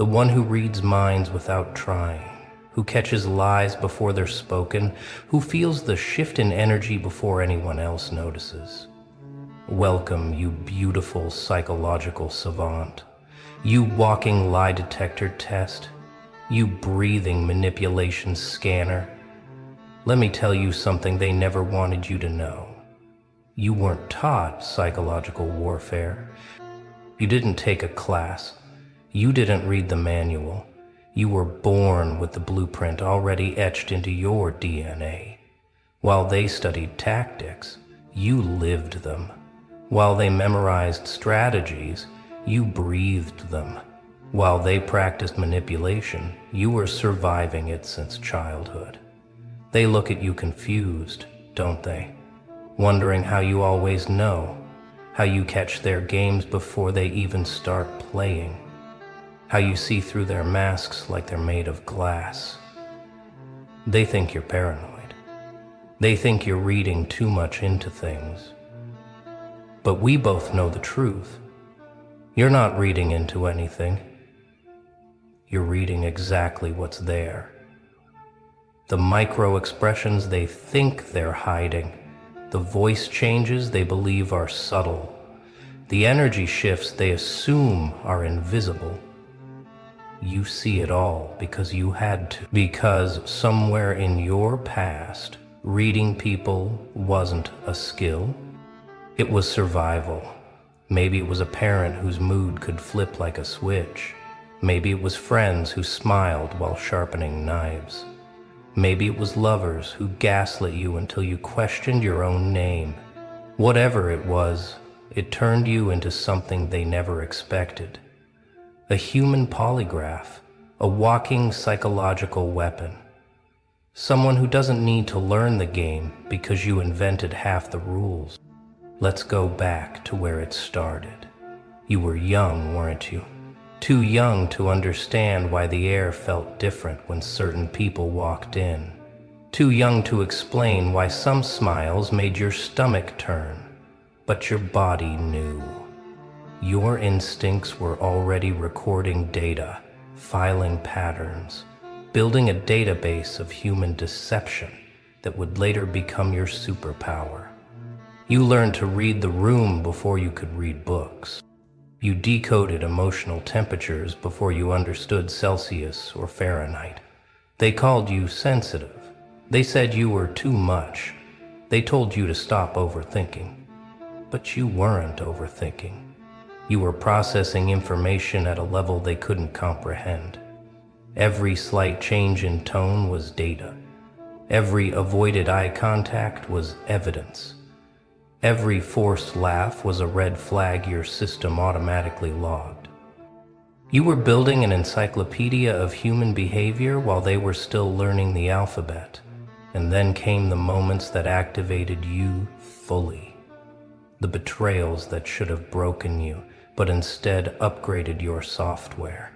the one who reads minds without trying, who catches lies before they're spoken, who feels the shift in energy before anyone else notices. Welcome, you beautiful psychological savant. You walking lie detector test. You breathing manipulation scanner. Let me tell you something they never wanted you to know. You weren't taught psychological warfare. You didn't take a class. You didn't read the manual. You were born with the blueprint already etched into your DNA. While they studied tactics, you lived them. While they memorized strategies, you breathed them. While they practiced manipulation, you were surviving it since childhood. They look at you confused, don't they? Wondering how you always know, how you catch their games before they even start playing, how you see through their masks like they're made of glass. They think you're paranoid. They think you're reading too much into things. But we both know the truth. You're not reading into anything. You're reading exactly what's there. The micro expressions they think they're hiding, the voice changes they believe are subtle, the energy shifts they assume are invisible. You see it all because you had to. Because somewhere in your past, reading people wasn't a skill. It was survival. Maybe it was a parent whose mood could flip like a switch. Maybe it was friends who smiled while sharpening knives. Maybe it was lovers who gaslit you until you questioned your own name. Whatever it was, it turned you into something they never expected. A human polygraph, a walking psychological weapon. Someone who doesn't need to learn the game because you invented half the rules. Let's go back to where it started. You were young, weren't you? Too young to understand why the air felt different when certain people walked in. Too young to explain why some smiles made your stomach turn. But your body knew. Your instincts were already recording data, filing patterns, building a database of human deception that would later become your superpower. You learned to read the room before you could read books. You decoded emotional temperatures before you understood Celsius or Fahrenheit. They called you sensitive. They said you were too much. They told you to stop overthinking. But you weren't overthinking. You were processing information at a level they couldn't comprehend. Every slight change in tone was data. Every avoided eye contact was evidence. Every forced laugh was a red flag your system automatically logged. You were building an encyclopedia of human behavior while they were still learning the alphabet. And then came the moments that activated you fully. The betrayals that should have broken you, but instead upgraded your software.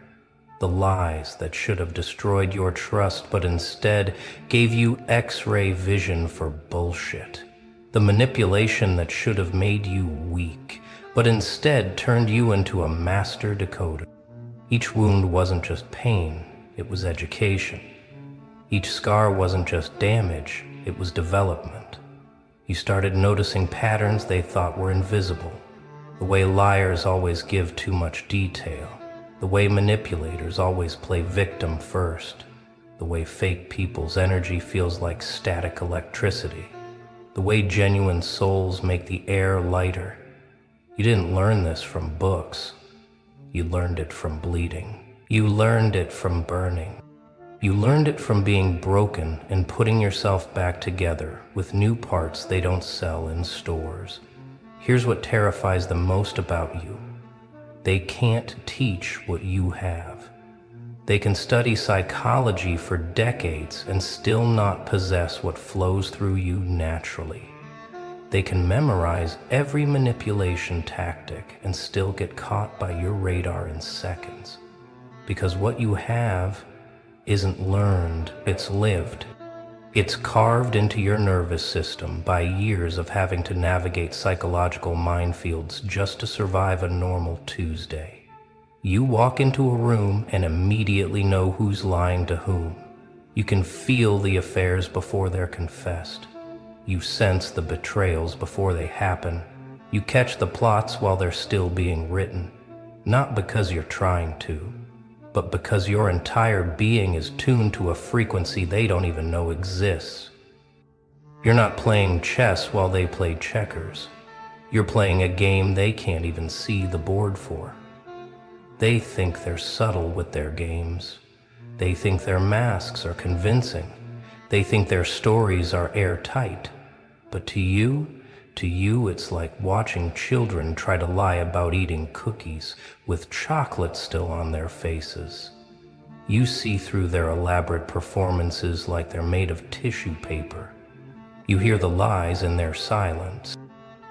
The lies that should have destroyed your trust, but instead gave you X-ray vision for bullshit. The manipulation that should have made you weak, but instead turned you into a master decoder. Each wound wasn't just pain, it was education. Each scar wasn't just damage, it was development. You started noticing patterns they thought were invisible. The way liars always give too much detail. The way manipulators always play victim first. The way fake people's energy feels like static electricity. The way genuine souls make the air lighter. You didn't learn this from books. You learned it from bleeding. You learned it from burning. You learned it from being broken and putting yourself back together with new parts they don't sell in stores. Here's what terrifies them most about you. They can't teach what you have. They can study psychology for decades and still not possess what flows through you naturally. They can memorize every manipulation tactic and still get caught by your radar in seconds. Because what you have isn't learned, it's lived. It's carved into your nervous system by years of having to navigate psychological minefields just to survive a normal Tuesday. You walk into a room and immediately know who's lying to whom. You can feel the affairs before they're confessed. You sense the betrayals before they happen. You catch the plots while they're still being written, not because you're trying to, but because your entire being is tuned to a frequency they don't even know exists. You're not playing chess while they play checkers. You're playing a game they can't even see the board for. They think they're subtle with their games. They think their masks are convincing. They think their stories are airtight. But to you it's like watching children try to lie about eating cookies with chocolate still on their faces. You see through their elaborate performances like they're made of tissue paper. You hear the lies in their silence.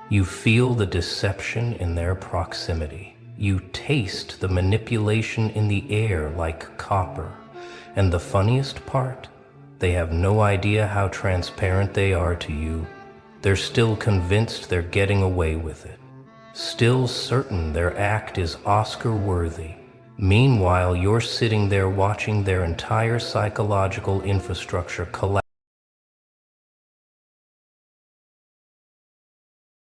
You feel the deception in their proximity. You taste the manipulation in the air like copper. And the funniest part, they have no idea how transparent they are to you. They're still convinced they're getting away with it, still certain their act is Oscar-worthy. Meanwhile, you're sitting there watching their entire psychological infrastructure collapse.